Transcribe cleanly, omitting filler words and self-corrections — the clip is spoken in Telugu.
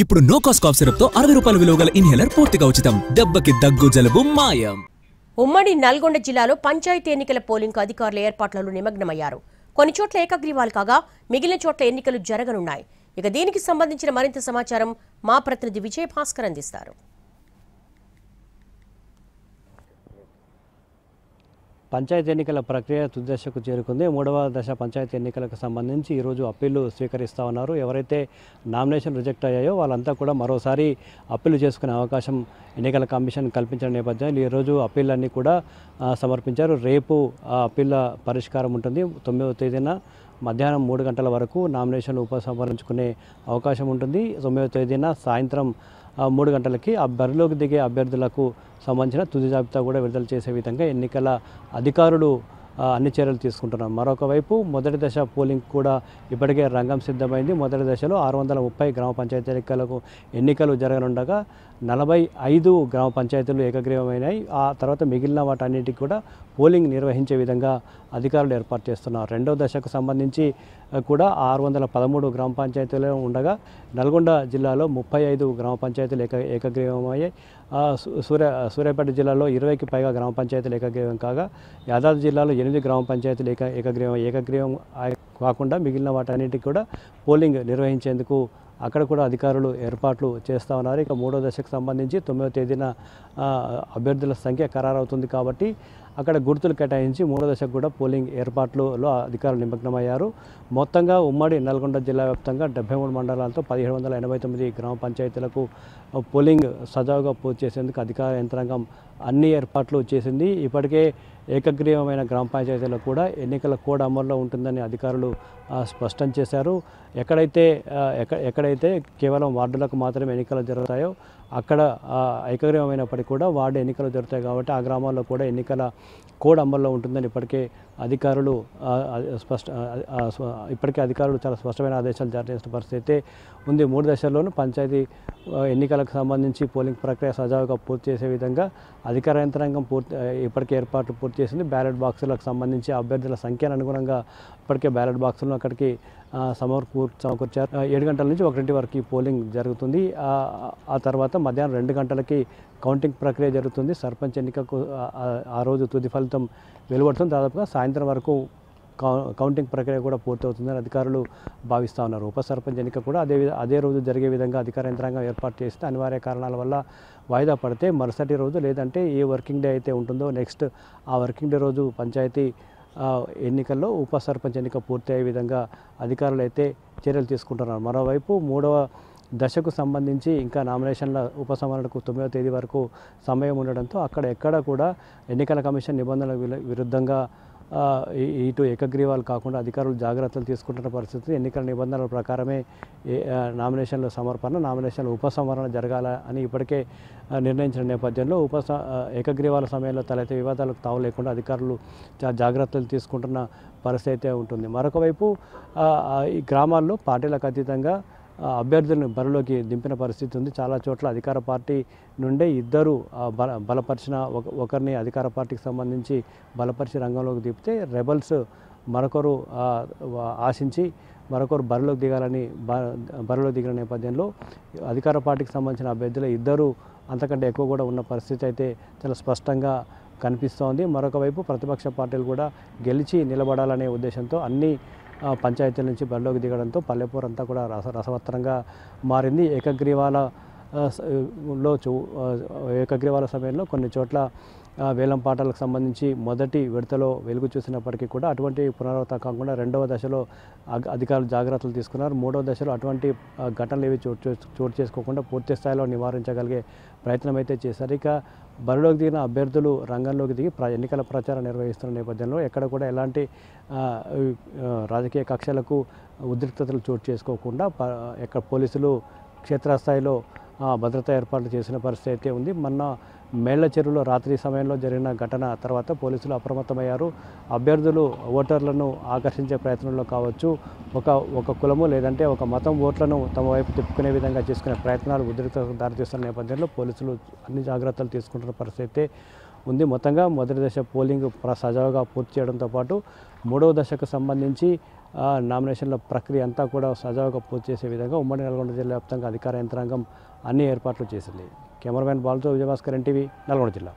ఇప్పుడు నో కాస్ట్ కాఫ్ సిరప్ తో 60 రూపాయల విలువ గల ఇన్హేలర్ పూర్తిగా ఉచితం. దెబ్బకి దగ్గు జలుబు మాయం. ఉమ్మడి నల్గొండ జిల్లాలో పంచాయతీ ఎన్నికల పోలింగ్ అధికారుల ఏర్పాట్లలో నిమగ్నమయ్యారు. కొన్ని చోట్ల ఏకగ్రీవాలు కాగా మిగిలిన చోట్ల ఎన్నికలు జరగనున్నాయి. ఇక దీనికి సంబంధించిన మరింత సమాచారం మా ప్రతినిధి విజయ్ భాస్కర్ అందిస్తారు. పంచాయతీ ఎన్నికల ప్రక్రియ తుది దశకు చేరుకుంది. మూడవ దశ పంచాయతీ ఎన్నికలకు సంబంధించి ఈరోజు అప్పీళ్లు స్వీకరిస్తూ ఉన్నారు. ఎవరైతే నామినేషన్ రిజెక్ట్ అయ్యాయో వాళ్ళంతా కూడా మరోసారి అప్పీలు చేసుకునే అవకాశం ఎన్నికల కమిషన్ కల్పించిన నేపథ్యంలో ఈరోజు అప్పీళ్ళన్నీ కూడా సమర్పించారు. రేపు ఆ అప్పీళ్ళ పరిష్కారం ఉంటుంది. 9వ తేదీన మధ్యాహ్నం 3 గంటల వరకు నామినేషన్లు ఉపసంహరించుకునే అవకాశం ఉంటుంది. 9వ తేదీన సాయంత్రం 3 గంటలకి ఆ బరిలోకి దిగే అభ్యర్థులకు సంబంధించిన తుది జాబితా కూడా విడుదల చేసే విధంగా ఎన్నికల అధికారులు అన్ని చర్యలు తీసుకుంటున్నారు. మరొక వైపు మొదటి దశ పోలింగ్ కూడా ఇప్పటికే రంగం సిద్ధమైంది. మొదటి దశలో 630 గ్రామ పంచాయతీ ఎన్నికలు జరగనుండగా 45 గ్రామ పంచాయతీలు ఏకగ్రీవమైనాయి. ఆ తర్వాత మిగిలిన వాటన్నిటికీ కూడా పోలింగ్ నిర్వహించే విధంగా అధికారులు ఏర్పాటు చేస్తున్నారు. రెండవ దశకు సంబంధించి కూడా 613 గ్రామ పంచాయతీలు ఉండగా నల్గొండ జిల్లాలో 35 గ్రామ పంచాయతీలు ఏకగ్రీవమయ్యాయి. సూర్యాపేట జిల్లాలో 20కి పైగా గ్రామ పంచాయతీలు ఏకగ్రీవం కాగా యాదాద్రి జిల్లాలో 8 గ్రామ పంచాయతీలు ఏకగ్రీవం కాకుండా మిగిలిన వాటన్నిటికీ కూడా పోలింగ్ నిర్వహించేందుకు అక్కడ కూడా అధికారులు ఏర్పాట్లు చేస్తూ ఉన్నారు. ఇక మూడో దశకు సంబంధించి 9వ తేదీన అభ్యర్థుల సంఖ్య ఖరారవుతుంది కాబట్టి అక్కడ గుర్తులు కేటాయించి మూడో దశకు కూడా పోలింగ్ ఏర్పాట్లలో అధికారులు నిమగ్నమయ్యారు. మొత్తంగా ఉమ్మడి నల్గొండ జిల్లా వ్యాప్తంగా 73 మండలాలతో 1789 గ్రామ పంచాయతీలకు పోలింగ్ సజావుగా పూర్తి చేసేందుకు అధికార యంత్రాంగం అన్ని ఏర్పాట్లు చేసింది. ఇప్పటికే ఏకగ్రీవమైన గ్రామ పంచాయతీలో కూడా ఎన్నికల కోడ్ అమల్లో ఉంటుందని అధికారులు స్పష్టం చేశారు. ఎక్కడైతే కేవలం వార్డులకు మాత్రమే ఎన్నికలు జరుగుతాయో అక్కడ ఏకగ్రీవమైనప్పటికీ కూడా వార్డు ఎన్నికలు జరుగుతాయి కాబట్టి ఆ గ్రామాల్లో కూడా ఎన్నికల కోడ్ అమల్లో ఉంటుందని ఇప్పటికే అధికారులు చాలా స్పష్టమైన ఆదేశాలు జారీ చేసిన పరిస్థితి ఉంది. 3 దశల్లోనూ పంచాయతీ ఎన్నికలకు సంబంధించి పోలింగ్ ప్రక్రియ సజావుగా పూర్తి చేసే విధంగా అధికార యంత్రాంగం ఇప్పటికే ఏర్పాట్లు పూర్తి చేసింది. బ్యాలెట్ బాక్సులకు సంబంధించి అభ్యర్థుల సంఖ్యను అనుగుణంగా ఇప్పటికే బ్యాలెట్ బాక్సులను అక్కడికి సమకూర్చారు. 7 గంటల నుంచి 1 వరకు ఈ పోలింగ్ జరుగుతుంది. ఆ తర్వాత మధ్యాహ్నం 2 గంటలకి కౌంటింగ్ ప్రక్రియ జరుగుతుంది. సర్పంచ్ ఎన్నికకు ఆ రోజు తుది ఫలితం వెలువడుతుంది. దాదాపుగా సాయంత్రం వరకు కౌంటింగ్ ప్రక్రియ కూడా పూర్తవుతుందని అధికారులు భావిస్తూ ఉన్నారు. ఉప సర్పంచ్ ఎన్నిక కూడా అదే రోజు జరిగే విధంగా అధికార యంత్రాంగం ఏర్పాటు చేస్తే అనివార్య కారణాల వల్ల వాయిదా పడితే మరుసటి రోజు లేదంటే ఏ వర్కింగ్ డే అయితే ఉంటుందో నెక్స్ట్ ఆ వర్కింగ్ డే రోజు పంచాయతీ ఎన్నికల్లో ఉప సర్పంచ్ ఎన్నిక పూర్తి అయ్యే విధంగా అధికారులు అయితే చర్యలు తీసుకుంటున్నారు. మరోవైపు మూడవ దశకు సంబంధించి ఇంకా నామినేషన్ల ఉపసంహరణకు 9వ తేదీ వరకు సమయం ఉండడంతో ఎక్కడ కూడా ఎన్నికల కమిషన్ నిబంధనల విరుద్ధంగా ఇటు ఏకగ్రీవాలు కాకుండా అధికారులు జాగ్రత్తలు తీసుకుంటున్న పరిస్థితి. ఎన్నికల నిబంధనల ప్రకారమే నామినేషన్ల సమర్పణ నామినేషన్ల ఉపసంహరణ జరగాల అని ఇప్పటికే నిర్ణయించిన నేపథ్యంలో ఏకగ్రీవాల సమయంలో తలెత్తే వివాదాలకు తావు లేకుండా అధికారులు జాగ్రత్తలు తీసుకుంటున్న పరిస్థితి ఉంటుంది. మరొక వైపు ఈ గ్రామాల్లో పార్టీలకు అతీతంగా అభ్యర్థులను బరిలోకి దింపిన పరిస్థితి ఉంది. చాలా చోట్ల అధికార పార్టీ నుండే ఇద్దరు బలపరిచిన ఒకరిని అధికార పార్టీకి సంబంధించి బలపరిచి రంగంలోకి దింపితే రెబల్స్ మరొకరు ఆశించి మరొకరు బరిలోకి దిగిన నేపథ్యంలో అధికార పార్టీకి సంబంధించిన అభ్యర్థులు ఇద్దరు అంతకంటే ఎక్కువ కూడా ఉన్న పరిస్థితి అయితే చాలా స్పష్టంగా కనిపిస్తోంది. మరొక వైపు ప్రతిపక్ష పార్టీలు కూడా గెలిచి నిలబడాలనే ఉద్దేశంతో అన్ని పంచాయతీల నుంచి బరిలోకి దిగడంతో పల్లెపూర్ అంతా కూడా రసవత్తరంగా మారింది. ఏకగ్రీవాల సమయంలో కొన్ని చోట్ల వేలం పాటలకు సంబంధించి మొదటి విడతలో వెలుగు చూసినప్పటికీ కూడా అటువంటి పునరావృతం కాకుండా రెండవ దశలో అధికారులు జాగ్రత్తలు తీసుకున్నారు. మూడవ దశలో అటువంటి ఘటనలు ఏవి చోటు చేసుకోకుండా పూర్తి స్థాయిలో నివారించగలిగే ప్రయత్నం అయితే చేశారు. ఇక బరిలోకి దిగిన అభ్యర్థులు రంగంలోకి దిగి ఎన్నికల ప్రచారం నిర్వహిస్తున్న నేపథ్యంలో ఎక్కడ కూడా ఎలాంటి రాజకీయ కక్షలకు ఉద్రిక్తతలు చోటు చేసుకోకుండా పోలీసులు క్షేత్రస్థాయిలో భద్రతా ఏర్పాట్లు చేసిన పరిస్థితి అయితే ఉంది. మొన్న మేళ్ల చెరువులో రాత్రి సమయంలో జరిగిన ఘటన తర్వాత పోలీసులు అప్రమత్తమయ్యారు. అభ్యర్థులు ఓటర్లను ఆకర్షించే ప్రయత్నంలో కావచ్చు, ఒక కులము లేదంటే ఒక మతం ఓట్లను తమ వైపు తిప్పుకునే విధంగా చేసుకునే ప్రయత్నాలు ఉద్రిక్తతకు దారితీస్తున్న నేపథ్యంలో పోలీసులు అన్ని జాగ్రత్తలు తీసుకుంటున్న పరిస్థితి ఉంది. మొత్తంగా మొదటి దశ పోలింగ్ సజావుగా పూర్తి చేయడంతో పాటు మూడవ దశకు సంబంధించి నామినేషన్ల ప్రక్రియ అంతా కూడా సజావుగా పూర్తి చేసే విధంగా ఉమ్మడి నల్గొండ జిల్లా వ్యాప్తంగా అధికార యంత్రాంగం అన్ని ఏర్పాట్లు చేసింది. కెమెరామెన్ బాలుతో విజయభాస్కర్, ఎన్టీవీ, నల్గొండ జిల్లా.